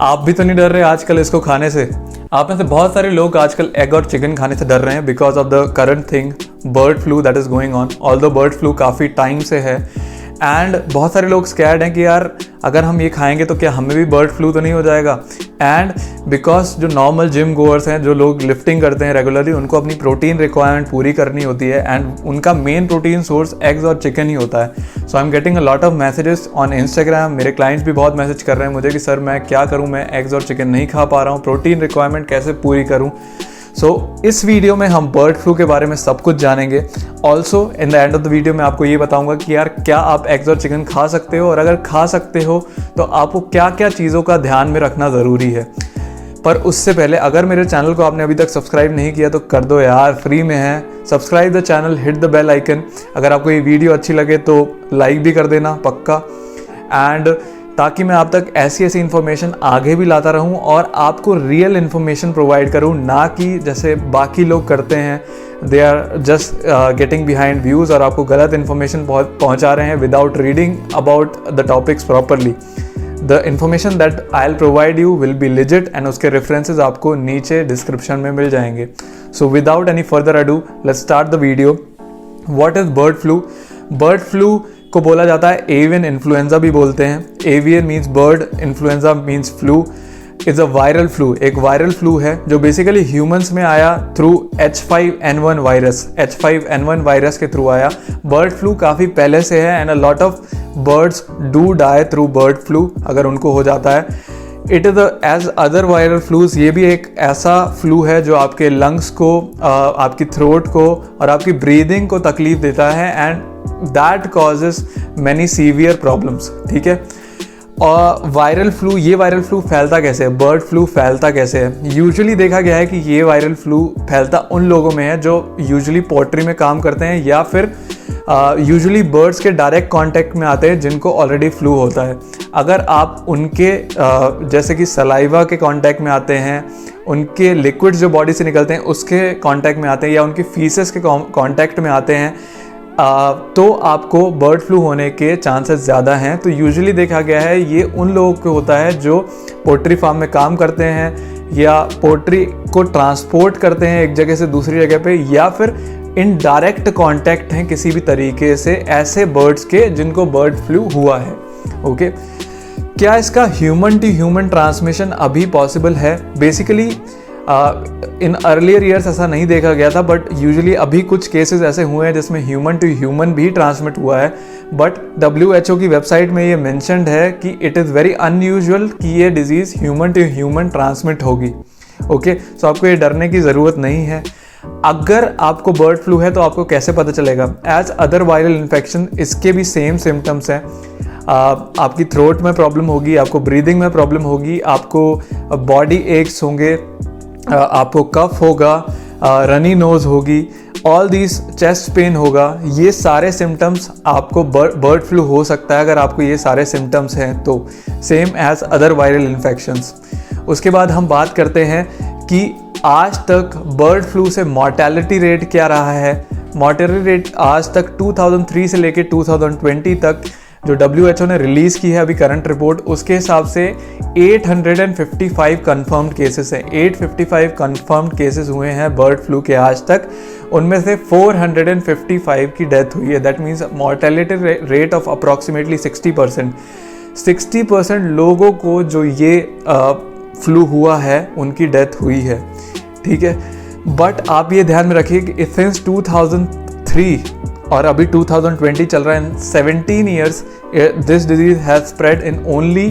आप भी तो नहीं डर रहे आजकल इसको खाने से? आप में से बहुत सारे लोग आजकल एग और चिकन खाने से डर रहे हैं because of the current thing bird flu that is going on. Although bird flu काफ़ी टाइम से है एंड बहुत सारे लोग स्कैर्ड हैं कि यार अगर हम ये खाएंगे तो क्या हमें भी बर्ड फ्लू तो नहीं हो जाएगा। एंड बिकॉज जो नॉर्मल जिम गोअर्स हैं, जो लोग लिफ्टिंग करते हैं रेगुलरली, उनको अपनी प्रोटीन रिक्वायरमेंट पूरी करनी होती है एंड उनका मेन प्रोटीन सोर्स एग्स और चिकन ही होता है। So I am getting a lot of messages on Instagram. मेरे क्लाइंट्स भी बहुत मैसेज कर रहे हैं मुझे कि सर मैं क्या करूँ, मैं एग्स और चिकन नहीं खा पा रहा हूँ, प्रोटीन रिक्वायरमेंट कैसे पूरी करूँ। सो इस वीडियो में हम बर्ड फ्लू के बारे में सब कुछ जानेंगे। Also in the end of the video मैं आपको ये बताऊंगा कि यार क्या आप एग्स और चिकन खा सकते हो, और अगर खा सकते हो तो आपको क्या क्या चीज़ों का ध्यान में रखना ज़रूरी है। पर उससे पहले अगर मेरे चैनल को आपने अभी तक सब्सक्राइब नहीं किया तो कर दो यार, फ्री में है। Subscribe the channel, hit the bell icon. अगर आपको ये वीडियो अच्छी लगे तो लाइक भी कर देना पक्का, एंड ताकि मैं आप तक ऐसी इन्फॉर्मेशन आगे भी लाता रहूं और आपको रियल इन्फॉर्मेशन प्रोवाइड करूं, ना कि जैसे बाकी लोग करते हैं, they are just getting behind views और आपको गलत इन्फॉर्मेशन पहुंचा रहे हैं without reading about the topics properly. The information that I will provide you will be legit and उसके रेफरेंसेज आपको नीचे डिस्क्रिप्शन में मिल जाएंगे। So without any further ado let's start the video. What is bird flu? Bird flu को बोला जाता है एवियन इन्फ्लुएंजा भी बोलते हैं। Avian means bird, influenza means flu. Is a viral flu, एक वायरल फ्लू है जो बेसिकली ह्यूमंस में आया थ्रू H5N1 वायरस। H5N1 वायरस के थ्रू आया। बर्ड फ्लू काफ़ी पहले से है and a lot of birds do die through bird flu अगर उनको हो जाता है। It is as other viral flus, ये भी एक ऐसा फ्लू है जो आपके लंग्स को, आपकी थ्रोट को और आपकी ब्रीदिंग को तकलीफ देता है and that causes many severe problems. ठीक है, और वायरल फ्लू, ये वायरल फ्लू फैलता कैसे है, बर्ड फ्लू फैलता कैसे है? यूजुअली देखा गया है कि ये वायरल फ्लू फैलता उन लोगों में है जो यूजुअली पोल्ट्री में काम करते हैं या फिर यूजुअली बर्ड्स के डायरेक्ट कांटेक्ट में आते हैं जिनको ऑलरेडी फ्लू होता है। अगर आप उनके जैसे कि सलाइवा के कांटेक्ट में आते हैं, उनके लिक्विड्स जो बॉडी से निकलते हैं उसके कांटेक्ट में आते हैं या उनकी फीसेस के कांटेक्ट में आते हैं, तो आपको बर्ड फ्लू होने के चांसेस ज़्यादा हैं। तो यूजुअली देखा गया है ये उन लोगों को होता है जो पोल्ट्री फार्म में काम करते हैं या पोल्ट्री को ट्रांसपोर्ट करते हैं एक जगह से दूसरी जगह पे, या फिर इन डायरेक्ट कांटेक्ट हैं किसी भी तरीके से ऐसे बर्ड्स के जिनको बर्ड फ्लू हुआ है। ओके, क्या इसका ह्यूमन टू ह्यूमन ट्रांसमिशन अभी पॉसिबल है? बेसिकली इन अर्लियर ईयर्स ऐसा नहीं देखा गया था, बट यूजुअली अभी कुछ केसेस ऐसे हुए हैं जिसमें ह्यूमन टू ह्यूमन भी ट्रांसमिट हुआ है। बट WHO की वेबसाइट में ये मेंशन्ड है कि इट इज़ वेरी अनयूजुअल कि ये disease human to human transmit होगी। ओके, सो आपको ये डरने की ज़रूरत नहीं है। अगर आपको बर्ड फ्लू है तो आपको कैसे पता चलेगा? एज अदर वायरल इन्फेक्शन इसके भी सेम सिम्टम्स हैं। आपकी थ्रोट में प्रॉब्लम होगी, आपको ब्रीदिंग में प्रॉब्लम होगी, आपको बॉडी एक्स होंगे, आपको कफ होगा, रनी नोज होगी, ऑल दिस, चेस्ट पेन होगा। ये सारे सिम्टम्स आपको बर्ड फ्लू हो सकता है अगर आपको ये सारे सिम्टम्स हैं तो, same as other viral infections. उसके बाद हम बात करते हैं कि आज तक बर्ड फ्लू से मॉर्टेलिटी रेट क्या रहा है। मॉर्टेलिटी रेट आज तक 2003 से लेकर 2020 तक जो WHO ने रिलीज़ की है अभी करंट रिपोर्ट, उसके हिसाब से 855 कन्फर्म्ड केसेस हैं। 855 कन्फर्म्ड केसेस हुए हैं बर्ड फ्लू के आज तक, उनमें से 455 की डेथ हुई है। That means mortality rate of approximately 60%। 60% लोगों को जो ये फ्लू हुआ है उनकी डेथ हुई है। ठीक है, बट आप ये ध्यान में रखिए कि सिंस 2003 और अभी 2020 चल रहा है, 17 years this disease has spread in only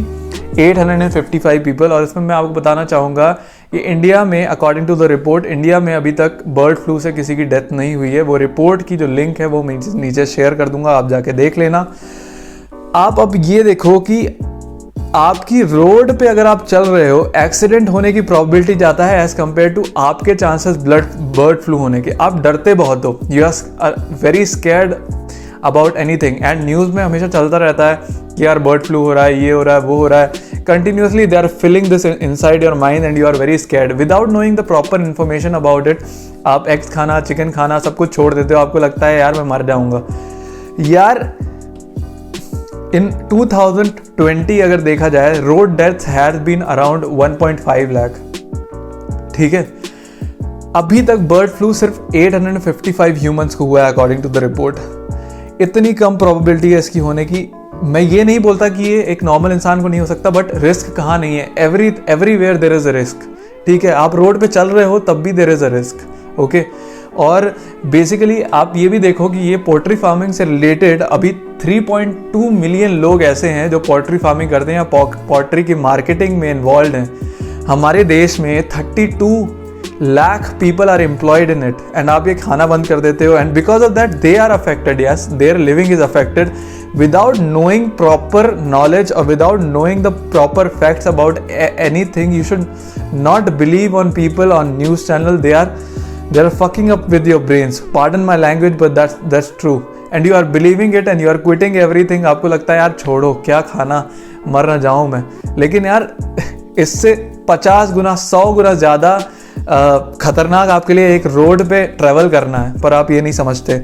855 people. और इसमें मैं आपको बताना चाहूँगा कि इंडिया में according to the report, India में अभी तक बर्ड फ्लू से किसी की डेथ नहीं हुई है। वो रिपोर्ट की जो लिंक है वो मैं नीचे शेयर कर दूंगा, आप जाके देख लेना। आप अब ये देखो कि आपकी रोड पे अगर आप चल रहे हो, एक्सीडेंट होने की प्रोबेबिलिटी जाता है एज कम्पेयर टू आपके चांसेस बर्ड फ्लू होने के। आप डरते बहुत हो, you are very scared about anything, and news में हमेशा चलता रहता है कि यार बर्ड फ्लू हो रहा है, ये हो रहा है, वो हो रहा है। Continuously they are filling this inside your mind and you are very scared without knowing the proper information about it. आप एग्स खाना, चिकन खाना सब कुछ छोड़ देते हो, आपको लगता है यार मैं मर जाऊंगा। यार इन 2020 अगर देखा जाए, road deaths has been around 1.5 lakh. ठीक है, अभी तक बर्ड फ्लू सिर्फ 855 ह्यूमंस को हुआ है अकॉर्डिंग टू द रिपोर्ट। इतनी कम प्रोबेबिलिटी है इसकी होने की। मैं ये नहीं बोलता कि ये एक नॉर्मल इंसान को नहीं हो सकता, बट रिस्क कहाँ नहीं है, everywhere there is a risk. ठीक है, आप रोड पे चल रहे हो तब भी there is a risk. Okay, और बेसिकली आप ये भी देखो कि ये पोल्ट्री फार्मिंग से रिलेटेड अभी 3.2 मिलियन लोग ऐसे हैं जो पोल्ट्री फार्मिंग करते हैं या पोल्ट्री की मार्केटिंग में इन्वॉल्व हैं। हमारे देश में 32 lakh people are employed in it, and आप ये खाना बंद कर देते हो, and because of that they are affected, yes their living is affected without knowing proper knowledge or without knowing the proper facts about anything. You should not believe on people on news channel. They are fucking up with your brains. Pardon my language, but that's true. And you are believing it and you are quitting everything. आपको लगता है यार छोड़ो, क्या खाना, मर ना जाऊं मैं। लेकिन यार इससे 50 गुना 100 गुना ज़्यादा खतरनाक आपके लिए एक रोड पे ट्रेवल करना है, पर आप ये नहीं समझते।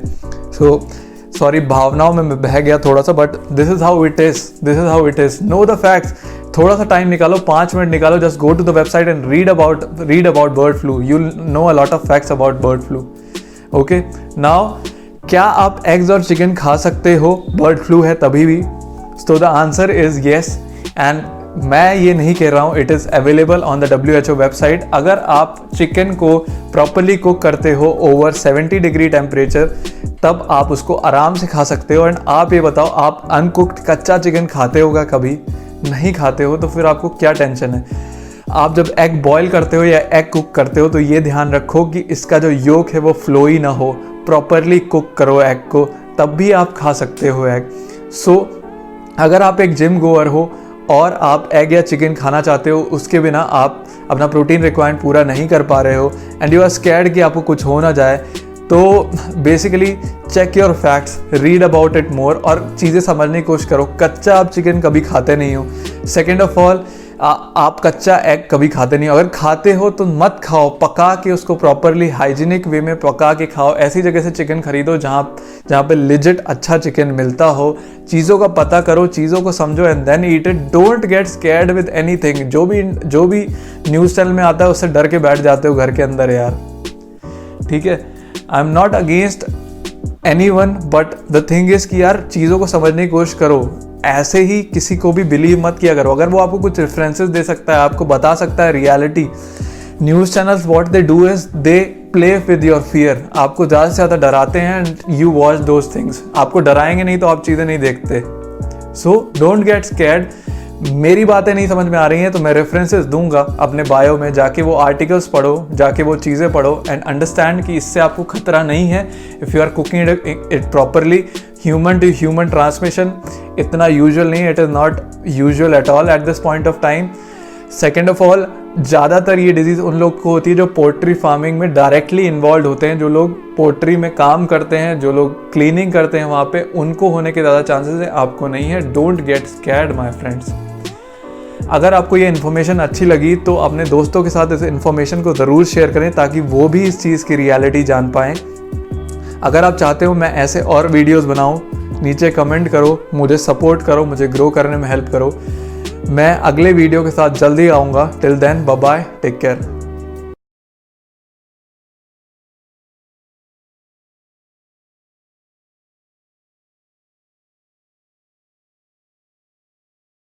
सॉरी, भावनाओं में मैं बह गया थोड़ा सा, but this is how it is. Know the facts. थोड़ा सा टाइम निकालो, 5 मिनट निकालो, just go to the website and read about bird flu. You know a lot of facts about bird flu. Okay, now क्या आप eggs और chicken खा सकते हो बर्ड फ्लू है तभी भी? So the answer is yes, and मैं ये नहीं कह रहा हूँ, it is available on the WHO website. अगर आप चिकन को प्रॉपरली कुक करते हो ओवर 70 डिग्री टेम्परेचर, तब आप उसको आराम से खा सकते हो। एंड आप ये बताओ, आप अनकुक्ड कच्चा चिकन खाते होगा कभी? नहीं खाते हो, तो फिर आपको क्या टेंशन है? आप जब एग बॉयल करते हो या एग कुक करते हो तो ये ध्यान रखो कि इसका जो योक है वो फ्लोई ना हो। प्रॉपरली कुक करो एग को, तब भी आप खा सकते हो एग। सो अगर आप एक जिम गोअर हो और आप एग या चिकन खाना चाहते हो, उसके बिना आप अपना प्रोटीन रिक्वायरमेंट पूरा नहीं कर पा रहे हो, एंड यू आर स्कैर्ड कि आपको कुछ हो ना जाए, तो basically check your facts, read about it more, और चीज़ें समझने की कोशिश करो। कच्चा आप चिकन कभी खाते नहीं हो। सेकेंड ऑफ ऑल, आप कच्चा एग कभी खाते नहीं हो। अगर खाते हो तो मत खाओ, पका के उसको प्रॉपरली हाइजीनिक वे में पका के खाओ। ऐसी जगह से चिकन खरीदो जहाँ पे लिजिट अच्छा चिकन मिलता हो। चीज़ों का पता करो, चीज़ों को समझो, and then eat it. Don't get scared with anything. जो भी न्यूज़ चैनल में आता है उससे डर के बैठ जाते हो घर के अंदर यार। ठीक है, I am not against anyone, but the thing is कि यार चीज़ों को समझने की कोशिश करो। ऐसे ही किसी को भी बिलीव मत किया करो। अगर वो आपको कुछ रेफरेंसेस दे सकता है, आपको बता सकता है reality, news channels what they do is they play with your fear. आपको ज़्यादा से ज़्यादा डराते हैं and you watch those things. आपको डराएंगे नहीं तो आप चीज़ें नहीं देखते। So don't get scared. मेरी बातें नहीं समझ में आ रही हैं तो मैं रेफरेंसेस दूंगा अपने बायो में, जाके वो आर्टिकल्स पढ़ो, जाके वो चीज़ें पढ़ो, एंड अंडरस्टैंड कि इससे आपको खतरा नहीं है if you are cooking it properly. Human to human transmission इतना यूजुअल नहीं, it is not usual at all at this point of time. Second of all, ज़्यादातर ये डिजीज़ उन लोग को होती है जो पोल्ट्री फार्मिंग में डायरेक्टली इन्वॉल्व होते हैं, जो लोग पोल्ट्री में काम करते हैं, जो लोग क्लीनिंग करते हैं वहाँ पे, उनको होने के ज़्यादा चांसेस है, आपको नहीं है। Don't get scared my friends. अगर आपको ये इन्फॉर्मेशन अच्छी लगी तो अपने दोस्तों के साथ इस इन्फॉर्मेशन को ज़रूर शेयर करें ताकि वो भी इस चीज़ की रियलिटी जान पाएँ। अगर आप चाहते हो मैं ऐसे और वीडियोस बनाऊं, नीचे कमेंट करो, मुझे सपोर्ट करो, मुझे ग्रो करने में हेल्प करो। मैं अगले वीडियो के साथ जल्दी आऊँगा। Till then, bye bye, take care.